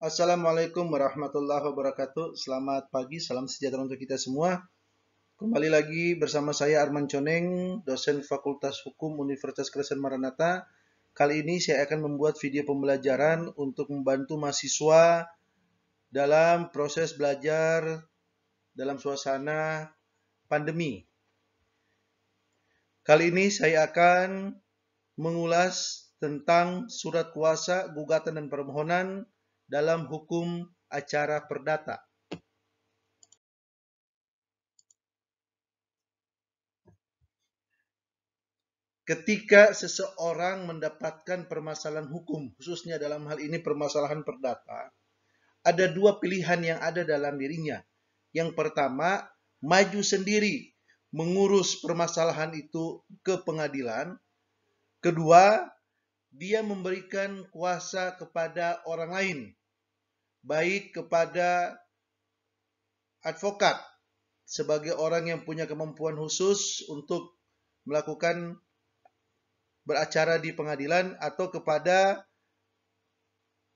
Assalamualaikum warahmatullahi wabarakatuh. Selamat pagi, salam sejahtera untuk kita semua. Kembali lagi bersama saya Arman Coneng, dosen Fakultas Hukum Universitas Kristen Maranatha. Kali ini saya akan membuat video pembelajaran untuk membantu mahasiswa dalam proses belajar dalam suasana pandemi. Kali ini saya akan mengulas tentang surat kuasa, gugatan, dan permohonan dalam hukum acara perdata. Ketika seseorang mendapatkan permasalahan hukum, khususnya dalam hal ini permasalahan perdata, ada dua pilihan yang ada dalam dirinya. Yang pertama, maju sendiri mengurus permasalahan itu ke pengadilan. Kedua, dia memberikan kuasa kepada orang lain, baik kepada advokat sebagai orang yang punya kemampuan khusus untuk melakukan beracara di pengadilan, atau kepada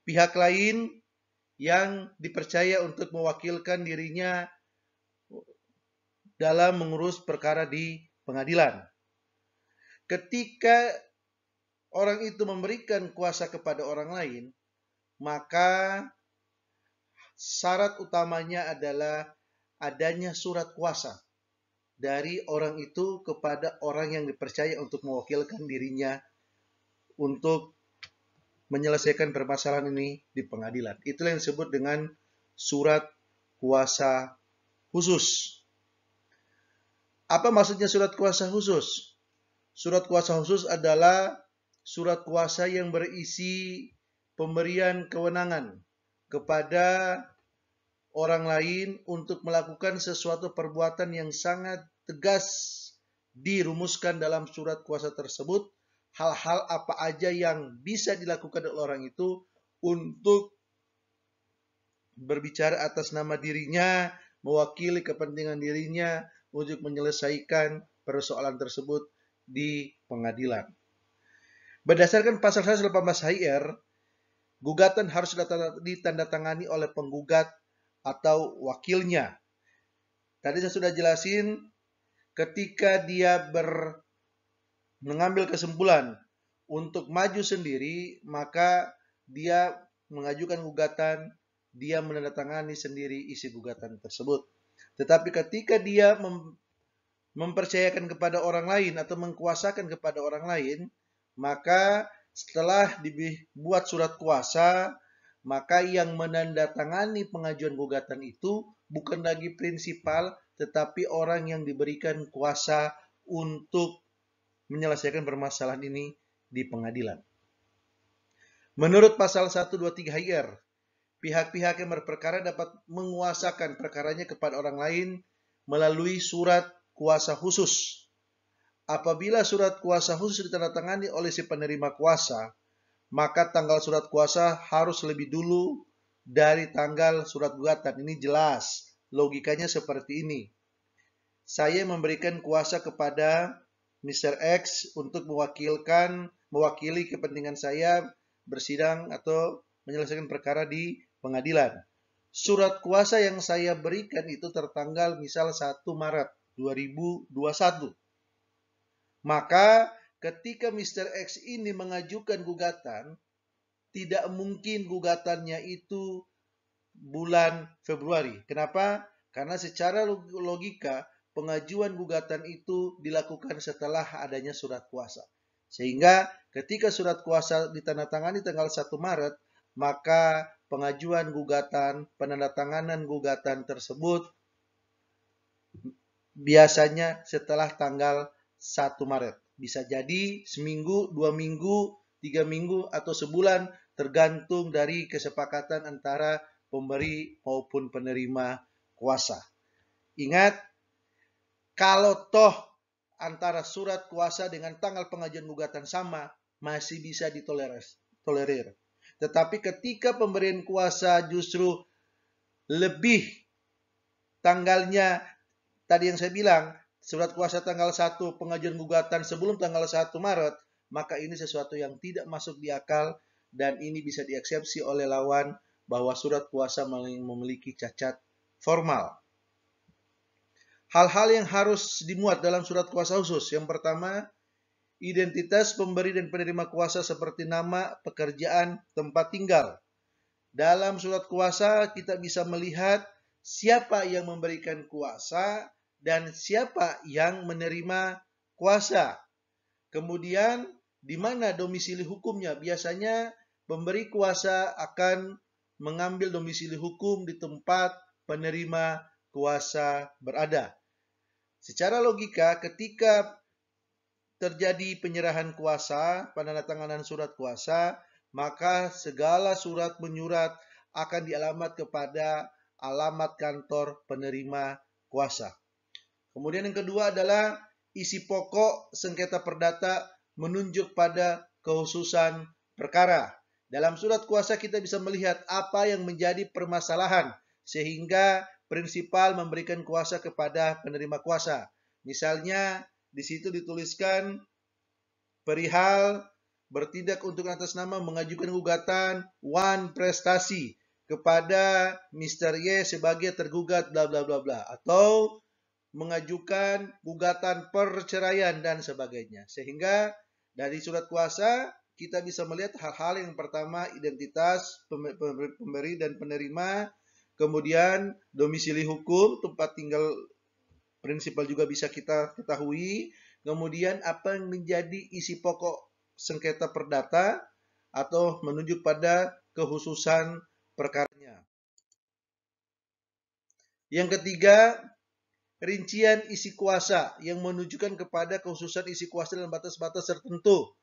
pihak lain yang dipercaya untuk mewakilkan dirinya dalam mengurus perkara di pengadilan. Ketika orang itu memberikan kuasa kepada orang lain, maka syarat utamanya adalah adanya surat kuasa dari orang itu kepada orang yang dipercaya untuk mewakilkan dirinya untuk menyelesaikan permasalahan ini di pengadilan. Itulah yang disebut dengan surat kuasa khusus. Apa maksudnya surat kuasa khusus? Surat kuasa khusus adalah surat kuasa yang berisi pemberian kewenangan kepada orang lain untuk melakukan sesuatu perbuatan yang sangat tegas dirumuskan dalam surat kuasa tersebut. Hal-hal apa aja yang bisa dilakukan oleh orang itu untuk berbicara atas nama dirinya, mewakili kepentingan dirinya untuk menyelesaikan persoalan tersebut di pengadilan. Berdasarkan pasal 118 HR, gugatan harus ditandatangani oleh penggugat atau wakilnya. Tadi saya sudah jelasin, ketika dia mengambil kesimpulan untuk maju sendiri, maka dia mengajukan gugatan, dia menandatangani sendiri isi gugatan tersebut. Tetapi ketika dia mempercayakan kepada orang lain atau mengkuasakan kepada orang lain, maka setelah dibuat surat kuasa, maka yang menandatangani pengajuan gugatan itu bukan lagi prinsipal, tetapi orang yang diberikan kuasa untuk menyelesaikan permasalahan ini di pengadilan. Menurut pasal 123 HR, pihak-pihak yang berperkara dapat menguasakan perkaranya kepada orang lain melalui surat kuasa khusus. Apabila surat kuasa khusus ditandatangani oleh si penerima kuasa, maka tanggal surat kuasa harus lebih dulu dari tanggal surat gugatan. Ini jelas, logikanya seperti ini. Saya memberikan kuasa kepada Mr. X untuk mewakili kepentingan saya bersidang atau menyelesaikan perkara di pengadilan. Surat kuasa yang saya berikan itu tertanggal misal 1 Maret 2021. Maka ketika Mr. X ini mengajukan gugatan, tidak mungkin gugatannya itu bulan Februari. Kenapa? Karena secara logika pengajuan gugatan itu dilakukan setelah adanya surat kuasa. Sehingga ketika surat kuasa ditandatangani tanggal 1 Maret, maka pengajuan gugatan, penandatanganan gugatan tersebut biasanya setelah tanggal 1 Maret. Bisa jadi seminggu, 2 minggu, 3 minggu, atau sebulan, tergantung dari kesepakatan antara pemberi maupun penerima kuasa. Ingat, kalau toh antara surat kuasa dengan tanggal pengajuan gugatan sama, masih bisa ditolerir. Tetapi ketika pemberian kuasa justru lebih tanggalnya, tadi yang saya bilang, surat kuasa tanggal 1, pengajuan gugatan sebelum tanggal 1 Maret, maka ini sesuatu yang tidak masuk di akal dan ini bisa dieksepsi oleh lawan bahwa surat kuasa memiliki cacat formal. Hal-hal yang harus dimuat dalam surat kuasa khusus. Yang pertama, identitas pemberi dan penerima kuasa seperti nama, pekerjaan, tempat tinggal. Dalam surat kuasa kita bisa melihat siapa yang memberikan kuasa dan siapa yang menerima kuasa. Kemudian di mana domisili hukumnya? Biasanya pemberi kuasa akan mengambil domisili hukum di tempat penerima kuasa berada. Secara logika, ketika terjadi penyerahan kuasa, penandatanganan surat kuasa, maka segala surat menyurat akan dialamat kepada alamat kantor penerima kuasa. Kemudian yang kedua adalah isi pokok sengketa perdata menunjuk pada kekhususan perkara. Dalam surat kuasa kita bisa melihat apa yang menjadi permasalahan sehingga prinsipal memberikan kuasa kepada penerima kuasa. Misalnya di situ dituliskan perihal bertindak untuk atas nama mengajukan gugatan wan prestasi kepada Mr. Y sebagai tergugat bla bla bla bla, atau mengajukan gugatan perceraian dan sebagainya. Sehingga dari surat kuasa kita bisa melihat hal-hal yang pertama identitas pemberi dan penerima, kemudian domisili hukum, tempat tinggal prinsipal juga bisa kita ketahui, kemudian apa yang menjadi isi pokok sengketa perdata atau menunjuk pada kekhususan perkaranya. Yang ketiga, rincian isi kuasa yang menunjukkan kepada kekhususan isi kuasa dalam batas-batas tertentu.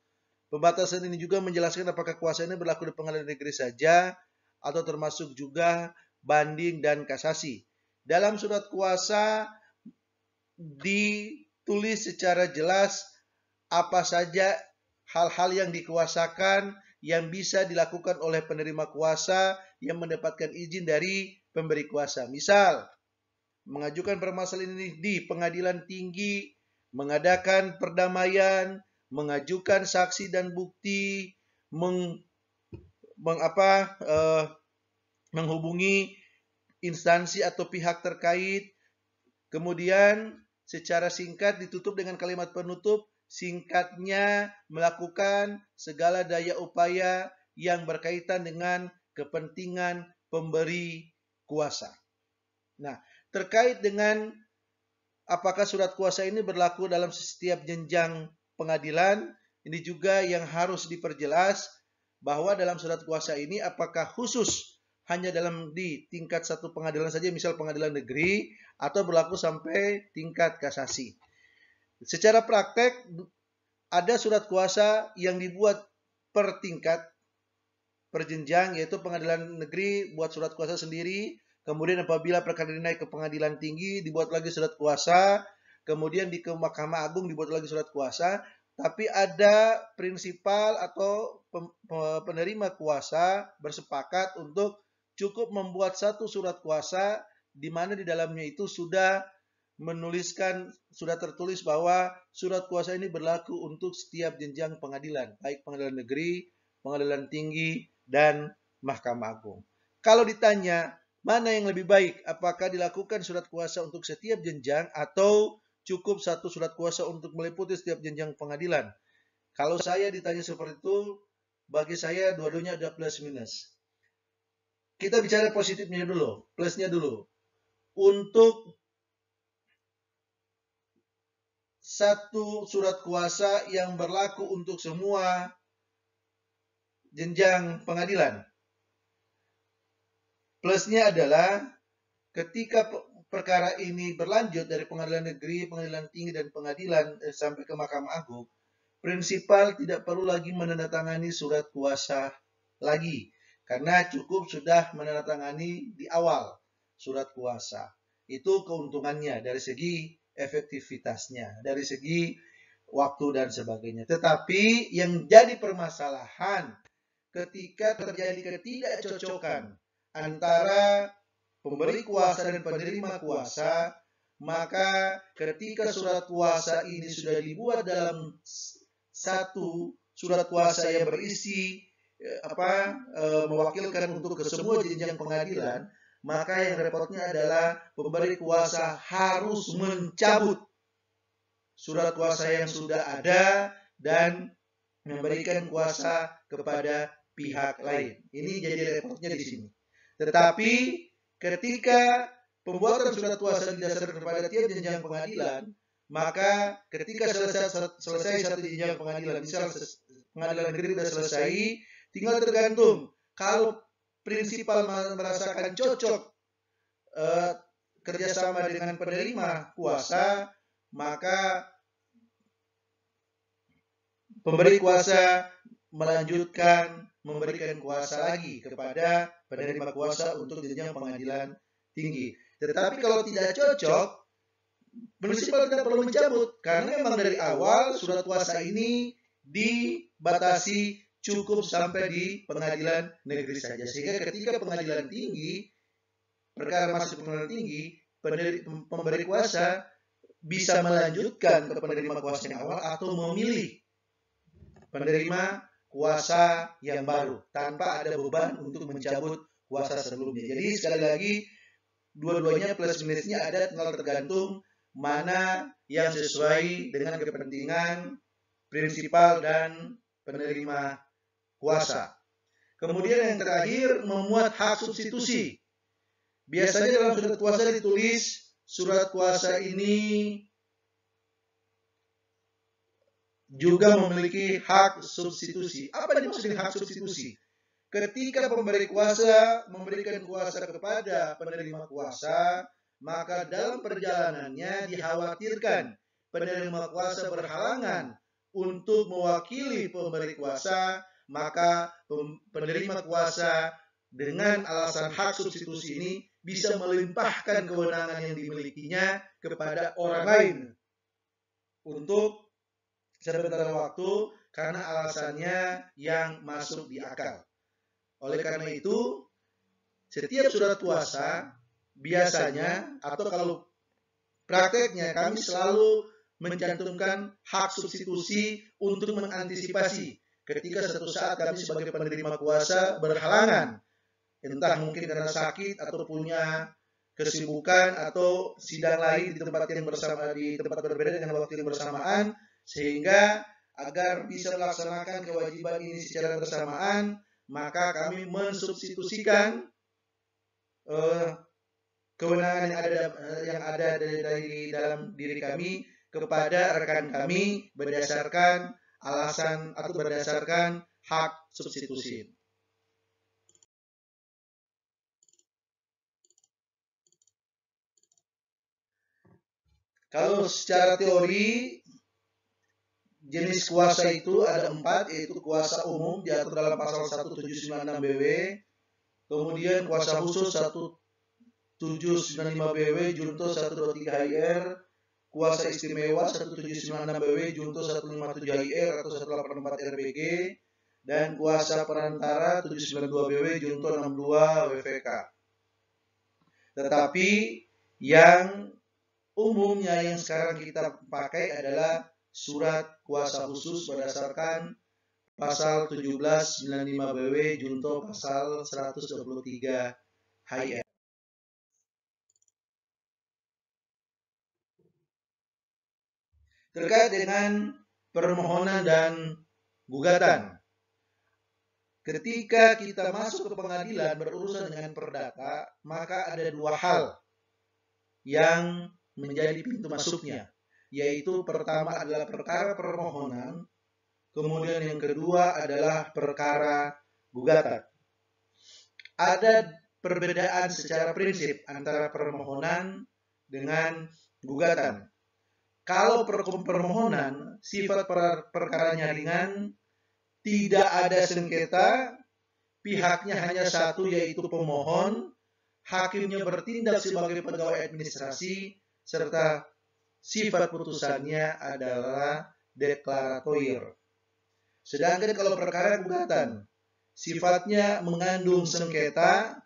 Pembatasan ini juga menjelaskan apakah kuasa ini berlaku di pengadilan negeri saja atau termasuk juga banding dan kasasi. Dalam surat kuasa ditulis secara jelas apa saja hal-hal yang dikuasakan yang bisa dilakukan oleh penerima kuasa yang mendapatkan izin dari pemberi kuasa. Misal, mengajukan permasalahan ini di pengadilan tinggi, mengadakan perdamaian, mengajukan saksi dan bukti, menghubungi instansi atau pihak terkait, kemudian secara singkat ditutup dengan kalimat penutup, singkatnya melakukan segala daya upaya yang berkaitan dengan kepentingan pemberi kuasa. Nah, terkait dengan apakah surat kuasa ini berlaku dalam setiap jenjang pengadilan, ini juga yang harus diperjelas bahwa dalam surat kuasa ini apakah khusus hanya di tingkat satu pengadilan saja, misal pengadilan negeri, atau berlaku sampai tingkat kasasi. Secara praktek, ada surat kuasa yang dibuat per tingkat, per jenjang, yaitu pengadilan negeri buat surat kuasa sendiri, kemudian apabila perkara naik ke pengadilan tinggi, dibuat lagi surat kuasa, kemudian di Mahkamah Agung dibuat lagi surat kuasa, tapi ada prinsipal atau penerima kuasa bersepakat untuk cukup membuat satu surat kuasa di mana di dalamnya itu sudah tertulis bahwa surat kuasa ini berlaku untuk setiap jenjang pengadilan, baik pengadilan negeri, pengadilan tinggi, dan Mahkamah Agung. Kalau ditanya mana yang lebih baik, apakah dilakukan surat kuasa untuk setiap jenjang atau cukup satu surat kuasa untuk meliputi setiap jenjang pengadilan? Kalau saya ditanya seperti itu, bagi saya dua-duanya ada plus minus. Kita bicara positifnya dulu, plusnya dulu. Untuk satu surat kuasa yang berlaku untuk semua jenjang pengadilan, plusnya adalah ketika perkara ini berlanjut dari pengadilan negeri, pengadilan tinggi, dan pengadilan sampai ke Mahkamah Agung, prinsipal tidak perlu lagi menandatangani surat kuasa lagi, karena cukup sudah menandatangani di awal surat kuasa. Itu keuntungannya dari segi efektivitasnya, dari segi waktu dan sebagainya. Tetapi yang jadi permasalahan ketika terjadi ketidakcocokan antara pemberi kuasa dan penerima kuasa, maka ketika surat kuasa ini sudah dibuat dalam satu surat kuasa yang berisi mewakilkan untuk ke semua jenjang pengadilan, maka yang repotnya adalah pemberi kuasa harus mencabut surat kuasa yang sudah ada dan memberikan kuasa kepada pihak lain. Ini jadi repotnya di sini. Tetapi ketika pembuatan surat kuasa didasarkan kepada tiap jenjang pengadilan, maka ketika selesai satu jenjang pengadilan, misal pengadilan negeri sudah selesai, tinggal tergantung kalau prinsipal merasakan cocok kerjasama dengan penerima kuasa, maka pemberi kuasa melanjutkan memberikan kuasa lagi kepada penerima kuasa untuk jenjang pengadilan tinggi. Tetapi kalau tidak cocok, prinsipal tidak perlu mencabut, karena memang dari awal surat kuasa ini dibatasi cukup sampai di pengadilan negeri saja. Sehingga ketika pengadilan tinggi, perkara masuk pengadilan tinggi, pemberi kuasa bisa melanjutkan ke penerima kuasa yang awal atau memilih penerima kuasa yang baru tanpa ada beban untuk mencabut kuasa sebelumnya. Jadi sekali lagi, dua-duanya plus minusnya ada, tinggal tergantung mana yang sesuai dengan kepentingan prinsipal dan penerima kuasa. Kemudian yang terakhir, memuat hak substitusi. Biasanya dalam surat kuasa ditulis surat kuasa ini juga memiliki hak substitusi. Apa dimaksud dengan hak substitusi? Ketika pemberi kuasa memberikan kuasa kepada penerima kuasa, maka dalam perjalanannya dikhawatirkan penerima kuasa berhalangan untuk mewakili pemberi kuasa, maka penerima kuasa dengan alasan hak substitusi ini bisa melimpahkan kewenangan yang dimilikinya kepada orang lain untuk sebentar waktu karena alasannya yang masuk di akal. Oleh karena itu, setiap surat kuasa biasanya atau kalau prakteknya kami selalu mencantumkan hak substitusi untuk mengantisipasi ketika suatu saat kami sebagai penerima kuasa berhalangan, entah mungkin karena sakit atau punya kesibukan atau sidang lain di tempat yang bersama, di tempat berbeda dengan waktu yang bersamaan, sehingga agar bisa melaksanakan kewajiban ini secara bersamaan, maka kami mensubstitusikan kewenangan yang ada dari dalam diri kami kepada rekan kami berdasarkan alasan atau berdasarkan hak substitusi. Kalau secara teori, jenis kuasa itu ada 4, yaitu kuasa umum diatur dalam pasal 1796 BW, kemudian kuasa khusus 1795 BW junto 123 HIR, kuasa istimewa 1796 BW junto 157 HIR atau 184 RBG, dan kuasa perantara 792 BW junto 62 WVK. Tetapi yang umumnya yang sekarang kita pakai adalah surat kuasa khusus berdasarkan pasal 1795 BW junto pasal 123 HIR. Terkait dengan permohonan dan gugatan, ketika kita masuk ke pengadilan berurusan dengan perdata, maka ada 2 hal yang menjadi pintu masuknya, yaitu pertama adalah perkara permohonan, kemudian yang kedua adalah perkara gugatan. Ada perbedaan secara prinsip antara permohonan dengan gugatan. Kalau permohonan sifat perkaranya ringan, tidak ada sengketa, pihaknya hanya satu yaitu pemohon, hakimnya bertindak sebagai pegawai administrasi, serta sifat putusannya adalah deklaratoir. Sedangkan kalau perkara gugatan, sifatnya mengandung sengketa.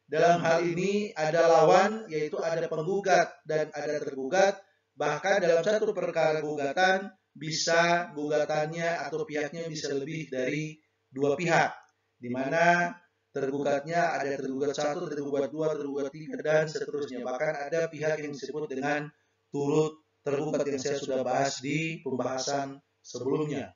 Dalam hal ini ada lawan, yaitu ada penggugat dan ada tergugat. Bahkan dalam satu perkara gugatan, bisa gugatannya atau pihaknya bisa lebih dari 2 pihak. di mana tergugatnya ada tergugat 1, tergugat 2, tergugat 3, dan seterusnya. Bahkan ada pihak yang disebut dengan turut tergugat yang saya sudah bahas di pembahasan sebelumnya.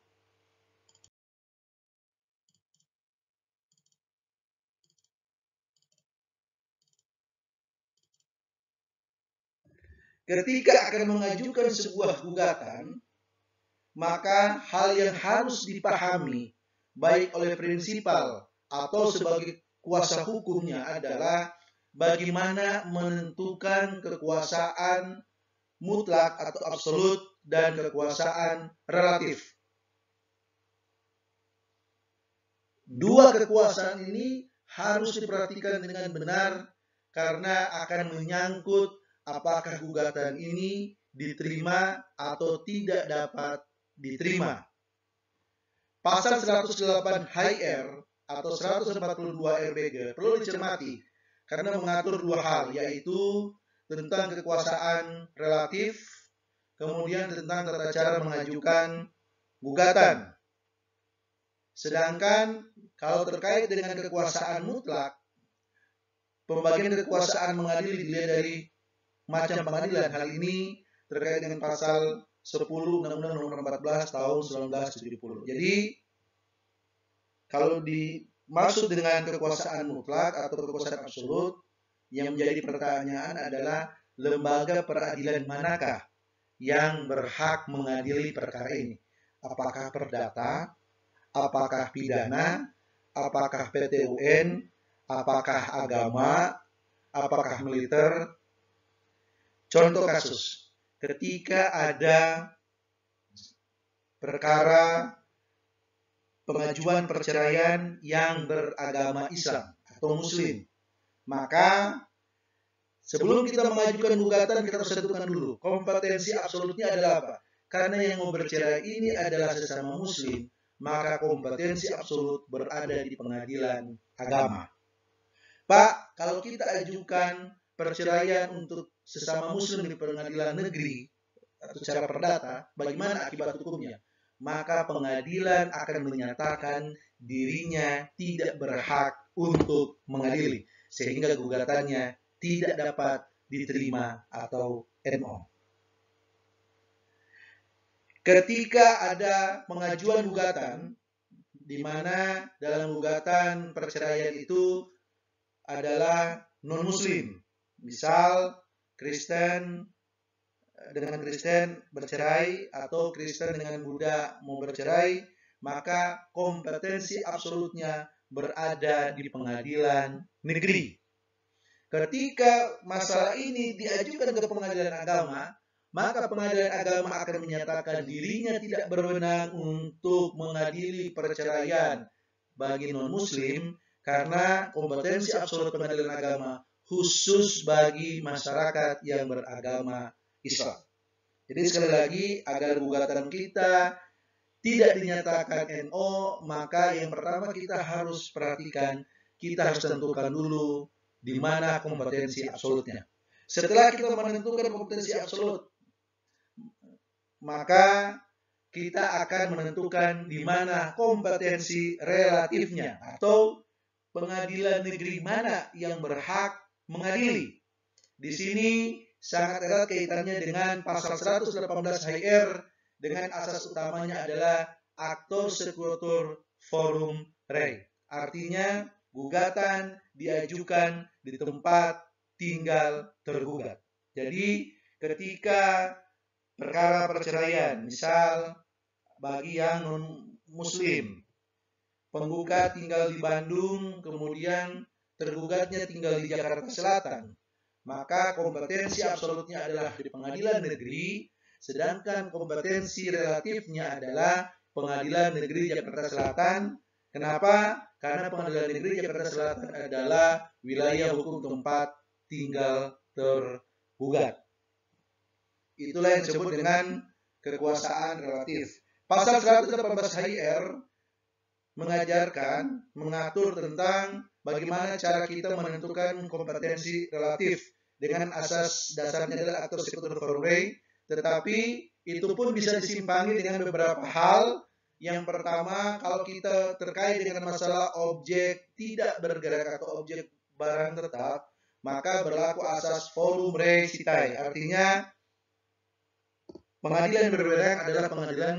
Ketika akan mengajukan sebuah gugatan, maka hal yang harus dipahami baik oleh prinsipal atau sebagai kuasa hukumnya adalah bagaimana menentukan kekuasaan mutlak atau absolut dan kekuasaan relatif. Dua kekuasaan ini harus diperhatikan dengan benar karena akan menyangkut apakah gugatan ini diterima atau tidak dapat diterima. Pasal 108 HR atau 142 RBG perlu dicermati karena mengatur dua hal, yaitu tentang kekuasaan relatif, kemudian tentang tata cara mengajukan gugatan. Sedangkan kalau terkait dengan kekuasaan mutlak, pembagian kekuasaan mengadili dilihat dari macam pengadilan. Hal ini terkait dengan pasal 10 Undang-Undang Nomor 14 tahun 1970. Jadi kalau dimaksud dengan kekuasaan mutlak atau kekuasaan absolut, yang menjadi pertanyaan adalah lembaga peradilan manakah yang berhak mengadili perkara ini? Apakah perdata? Apakah pidana? Apakah PT UN? Apakah agama? Apakah militer? Contoh kasus, ketika ada perkara pengajuan perceraian yang beragama Islam atau Muslim, maka sebelum kita mengajukan gugatan, kita harus tentukan dulu kompetensi absolutnya adalah apa. Karena yang mau bercerai ini adalah sesama Muslim, maka kompetensi absolut berada di pengadilan agama. Pak, kalau kita ajukan perceraian untuk sesama Muslim di pengadilan negeri atau secara perdata, bagaimana akibat hukumnya? Maka pengadilan akan menyatakan dirinya tidak berhak untuk mengadili, sehingga gugatannya tidak dapat diterima atau NO. Ketika ada pengajuan gugatan, di mana dalam gugatan perceraian itu adalah non-Muslim, misal Kristen dengan Kristen bercerai atau Kristen dengan Buddha mau bercerai, maka kompetensi absolutnya berada di pengadilan negeri. Ketika masalah ini diajukan ke pengadilan agama, maka pengadilan agama akan menyatakan dirinya tidak berwenang untuk mengadili perceraian bagi non-Muslim karena kompetensi absolut pengadilan agama khusus bagi masyarakat yang beragama Islam. Jadi sekali lagi, agar gugatan kita tidak dinyatakan NO, maka yang pertama kita harus perhatikan, kita harus tentukan dulu di mana kompetensi absolutnya. Setelah kita menentukan kompetensi absolut, maka kita akan menentukan di mana kompetensi relatifnya atau pengadilan negeri mana yang berhak mengadili. Di sini sangat erat kaitannya dengan pasal 118 HR dengan asas utamanya adalah actor sequitur forum rei. Artinya gugatan diajukan di tempat tinggal tergugat. Jadi ketika perkara perceraian, misal bagi yang non-Muslim, penggugat tinggal di Bandung, kemudian tergugatnya tinggal di Jakarta Selatan, maka kompetensi absolutnya adalah di pengadilan negeri, sedangkan kompetensi relatifnya adalah pengadilan negeri Jakarta Selatan. Kenapa? Karena pengadilan negeri Jakarta Selatan adalah wilayah hukum tempat tinggal tergugat. Itulah yang disebut dengan kekuasaan relatif. Pasal 118 HR mengatur tentang bagaimana cara kita menentukan kompetensi relatif dengan asas dasarnya adalah actor sequitur forum rei, tetapi itu pun bisa disimpangi dengan beberapa hal Yang pertama, kalau kita terkait dengan masalah objek tidak bergerak atau objek barang tetap, maka berlaku asas forum rei sitai. Artinya, pengadilan berwenang adalah pengadilan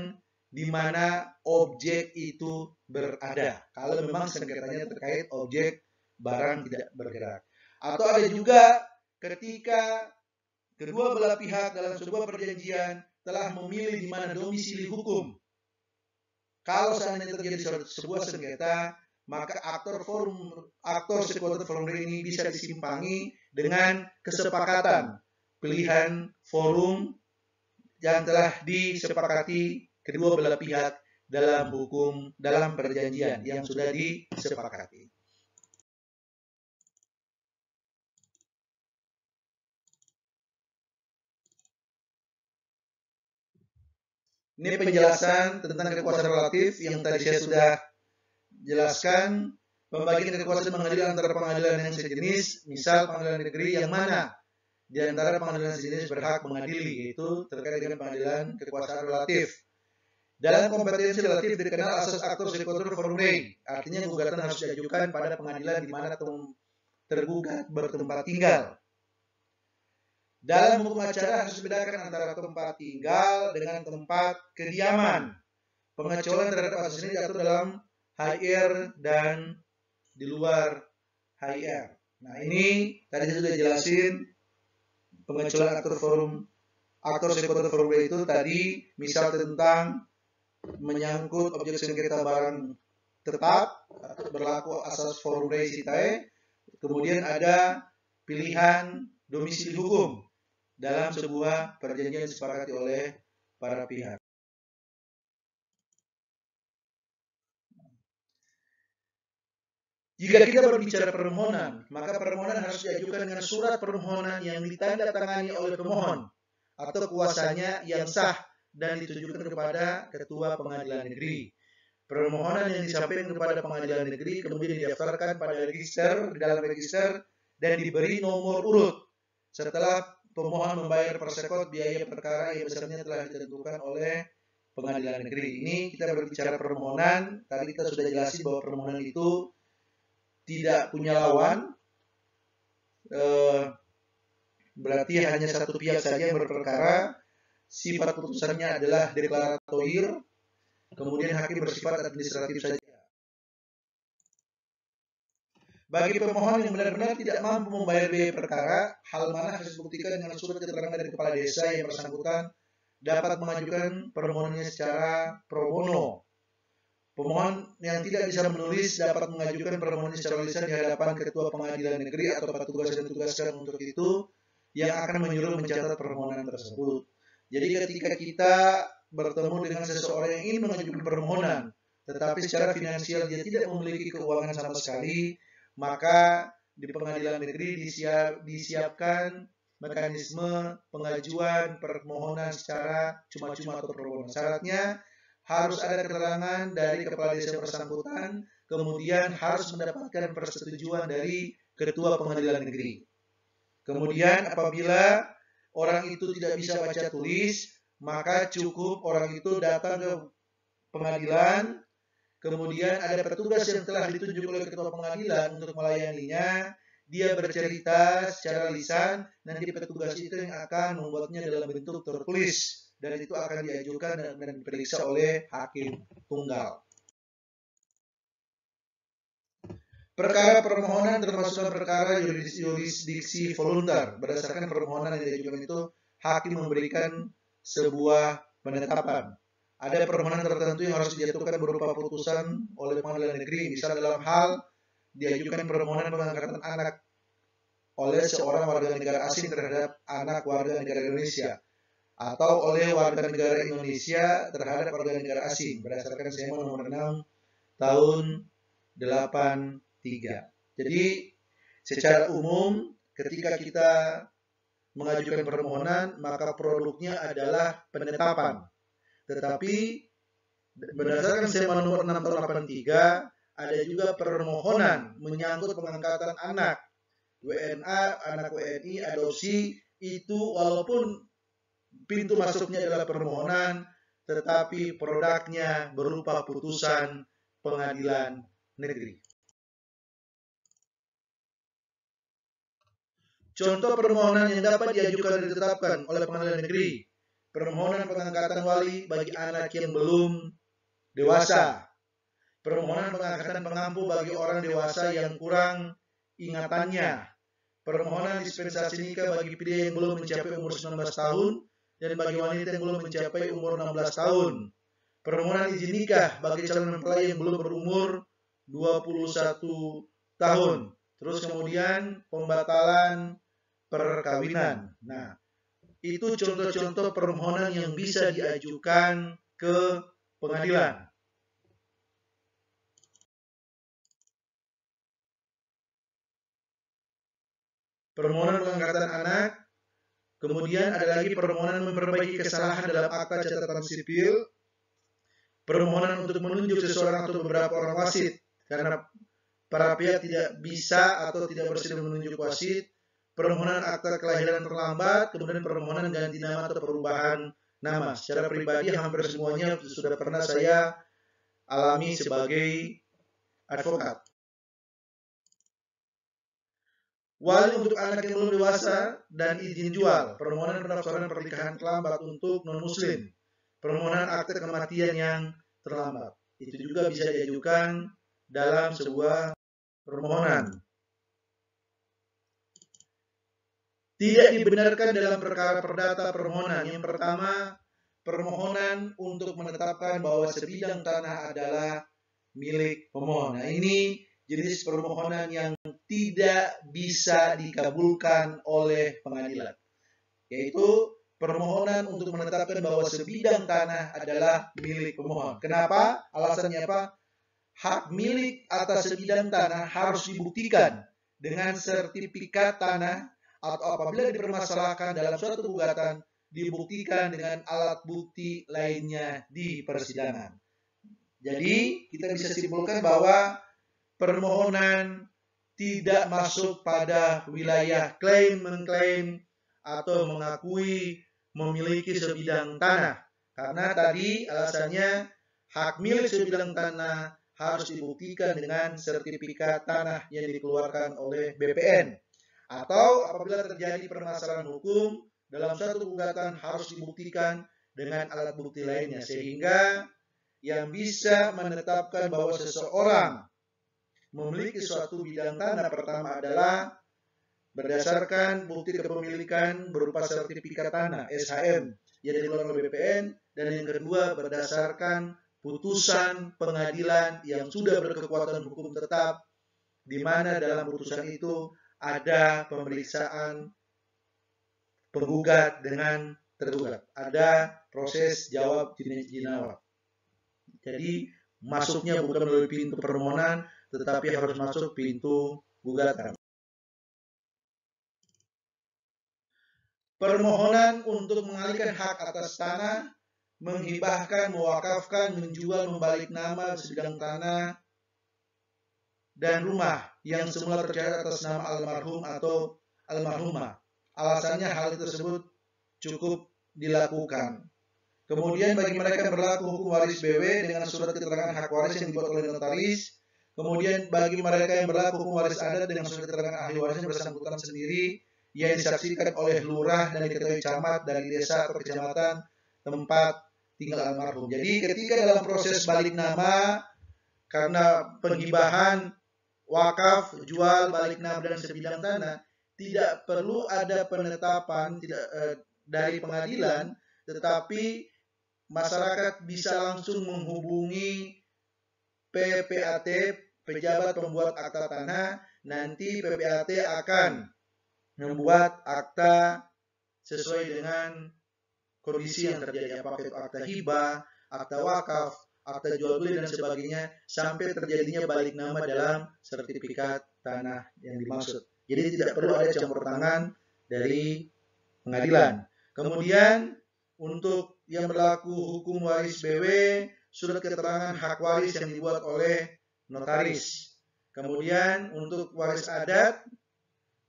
di mana objek itu berada. Kalau memang sengketanya terkait objek barang tidak bergerak. Atau ada juga ketika kedua belah pihak dalam sebuah perjanjian telah memilih di mana domisili hukum. Kalau seandainya terjadi sebuah sengketa, maka aktor sekutu forum ini bisa disimpangi dengan kesepakatan pilihan forum yang telah disepakati kedua belah pihak dalam perjanjian yang sudah disepakati. Ini penjelasan tentang kekuasaan relatif yang tadi saya sudah jelaskan. Pembagian kekuasaan pengadilan antara pengadilan yang sejenis, misal pengadilan negeri yang mana di antara pengadilan sejenis berhak mengadili, yaitu terkait dengan pengadilan kekuasaan relatif. Dalam kompetensi relatif dikenal asas aktor sekutor forum rei, artinya gugatan harus diajukan pada pengadilan di mana tergugat bertempat tinggal. Dalam hukum acara harus dibedakan antara tempat tinggal dengan tempat kediaman. Pengecualian terhadap asas ini diatur dalam HIR dan di luar HIR. Nah, ini tadi sudah jelasin pengecualian aktor sekutor forum rei itu tadi, misal tentang menyangkut objek sengketa barang tetap atau berlaku asas forum rei sitai. Kemudian ada pilihan domisili hukum dalam sebuah perjanjian disepakati oleh para pihak. Jika kita berbicara permohonan, maka permohonan harus diajukan dengan surat permohonan yang ditandatangani oleh pemohon atau kuasanya yang sah dan ditujukan kepada ketua pengadilan negeri. Permohonan yang disampaikan kepada pengadilan negeri kemudian didaftarkan pada di dalam register dan diberi nomor urut. Setelah pemohon membayar persekot biaya perkara yang besarnya telah ditentukan oleh pengadilan negeri. Ini kita berbicara permohonan. Tadi kita sudah jelasin bahwa permohonan itu tidak punya lawan, berarti hanya satu pihak saja yang berperkara. Sifat putusannya adalah deklaratoir, kemudian hakim bersifat administratif saja. Bagi pemohon yang benar-benar tidak mampu membayar biaya perkara, hal mana harus dibuktikan dengan surat keterangan dari kepala desa yang bersangkutan dapat mengajukan permohonannya secara pro bono. Pemohon yang tidak bisa menulis dapat mengajukan permohonan secara lisan di hadapan ketua pengadilan negeri atau petugas yang ditugaskan untuk itu yang akan menyuruh mencatat permohonan tersebut. Jadi ketika kita bertemu dengan seseorang yang ingin mengajukan permohonan, tetapi secara finansial dia tidak memiliki keuangan sama sekali, maka di pengadilan negeri disiapkan mekanisme pengajuan permohonan secara cuma-cuma atau pro bono. Syaratnya harus ada keterangan dari kepala desa bersangkutan, kemudian harus mendapatkan persetujuan dari ketua pengadilan negeri. Kemudian apabila orang itu tidak bisa baca tulis, maka cukup orang itu datang ke pengadilan, kemudian ada petugas yang telah ditunjuk oleh ketua pengadilan untuk melayaninya, dia bercerita secara lisan, nanti petugas itu yang akan membuatnya dalam bentuk tertulis, dan itu akan diajukan dan diperiksa oleh hakim tunggal. Perkara permohonan termasuk perkara yurisdiksi voluntar. Berdasarkan permohonan yang diajukan itu, hakim memberikan sebuah penetapan. Ada permohonan tertentu yang harus dijatuhkan berupa putusan oleh pengadilan negeri. Misal dalam hal diajukan permohonan pengangkatan anak oleh seorang warga negara asing terhadap anak warga negara Indonesia, atau oleh warga negara Indonesia terhadap warga negara asing berdasarkan SEMO nomor 6 tahun 83. Jadi secara umum ketika kita mengajukan permohonan maka produknya adalah penetapan. Tetapi berdasarkan SEMO nomor 6 tahun 83 ada juga permohonan menyangkut pengangkatan anak WNA, anak WNI, adopsi, itu walaupun pintu masuknya adalah permohonan, tetapi produknya berupa putusan pengadilan negeri. Contoh permohonan yang dapat diajukan dan ditetapkan oleh pengadilan negeri: permohonan pengangkatan wali bagi anak yang belum dewasa, permohonan pengangkatan pengampu bagi orang dewasa yang kurang ingatannya, permohonan dispensasi nikah bagi pria yang belum mencapai umur 19 tahun dan bagi wanita yang belum mencapai umur 16 tahun, permohonan izin nikah bagi calon mempelai yang belum berumur 21 tahun, terus kemudian pembatalan perkawinan. Nah, itu contoh-contoh permohonan yang bisa diajukan ke pengadilan. Permohonan pengangkatan anak, kemudian ada lagi permohonan memperbaiki kesalahan dalam akta catatan sipil, permohonan untuk menunjuk seseorang atau beberapa orang wasit karena para pihak tidak bisa atau tidak bersedia menunjuk wasit, permohonan akta kelahiran terlambat, kemudian permohonan ganti nama atau perubahan nama. Secara pribadi hampir semuanya sudah pernah saya alami sebagai advokat. Wali untuk anak yang belum dewasa dan izin jual, permohonan pendaftaran pernikahan terlambat untuk non-muslim, permohonan akte kematian yang terlambat. Itu juga bisa diajukan dalam sebuah permohonan. Tidak dibenarkan dalam perkara perdata permohonan. Yang pertama, permohonan untuk menetapkan bahwa sebidang tanah adalah milik pemohon. Nah, ini jenis permohonan yang tidak bisa dikabulkan oleh pengadilan, yaitu permohonan untuk menetapkan bahwa sebidang tanah adalah milik pemohon. Kenapa? Alasannya apa? Hak milik atas sebidang tanah harus dibuktikan dengan sertifikat tanah, atau apabila dipermasalahkan dalam suatu gugatan, dibuktikan dengan alat bukti lainnya di persidangan. Jadi, kita bisa simpulkan bahwa permohonan tidak masuk pada wilayah klaim, mengklaim, atau mengakui memiliki sebidang tanah. Karena tadi alasannya hak milik sebidang tanah harus dibuktikan dengan sertifikat tanah yang dikeluarkan oleh BPN. Atau apabila terjadi permasalahan hukum dalam satu gugatan harus dibuktikan dengan alat bukti lainnya. Sehingga yang bisa menetapkan bahwa seseorang memiliki suatu bidang tanah pertama adalah berdasarkan bukti kepemilikan berupa sertifikat tanah SHM yang dikeluarkan oleh BPN, dan yang kedua berdasarkan putusan pengadilan yang sudah berkekuatan hukum tetap, di mana dalam putusan itu ada pemeriksaan penggugat dengan tergugat, ada proses jawab jinayat. Jadi masuknya bukan melalui pintu permohonan, tetapi harus masuk pintu gugatan. Permohonan untuk mengalihkan hak atas tanah, menghibahkan, mewakafkan, menjual, membalik nama sebidang tanah dan rumah yang semula tercatat atas nama almarhum atau almarhumah. Alasannya hal tersebut cukup dilakukan. Kemudian bagi mereka yang berlaku hukum waris BW dengan surat keterangan hak waris yang dibuat oleh notaris. Kemudian bagi mereka yang berlaku hukum waris adat dengan surat keterangan ahli waris yang bersangkutan sendiri yang disaksikan oleh lurah dan diketahui camat dari desa atau kecamatan tempat tinggal almarhum. Jadi ketika dalam proses balik nama karena penghibahan, wakaf, jual, balik nama dan sebidang tanah, tidak perlu ada penetapan dari pengadilan, tetapi masyarakat bisa langsung menghubungi PPAT, pejabat pembuat akta tanah. Nanti PPAT akan membuat akta sesuai dengan kondisi yang terjadi, apakah itu akta hibah, akta wakaf, akta jual beli dan sebagainya, sampai terjadinya balik nama dalam sertifikat tanah yang dimaksud. Jadi tidak perlu ada campur tangan dari pengadilan. Kemudian untuk yang berlaku hukum waris BW, surat keterangan hak waris yang dibuat oleh notaris. Kemudian untuk waris adat,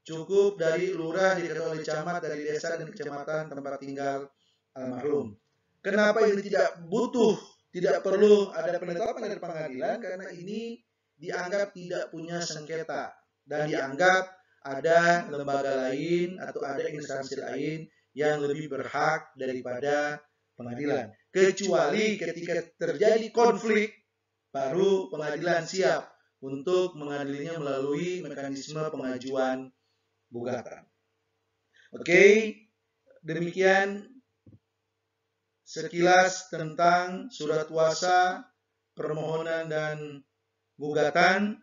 cukup dari lurah, diketahui oleh camat dari desa dan kecamatan tempat tinggal almarhum. Kenapa ini tidak butuh, tidak perlu ada penetapan dari pengadilan? Karena ini dianggap tidak punya sengketa dan dianggap ada lembaga lain atau ada instansi lain yang lebih berhak daripada pengadilan. Kecuali ketika terjadi konflik, baru pengadilan siap untuk mengadilinya melalui mekanisme pengajuan gugatan. Oke, demikian sekilas tentang surat kuasa, permohonan, dan gugatan.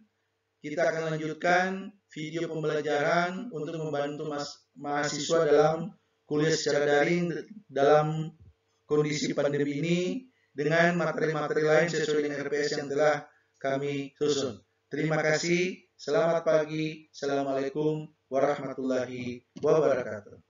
Kita akan lanjutkan video pembelajaran untuk membantu mahasiswa dalam kuliah secara daring dalam kondisi pandemi ini dengan materi-materi lain sesuai dengan RPS yang telah kami susun. Terima kasih, selamat pagi, assalamualaikum warahmatullahi wabarakatuh.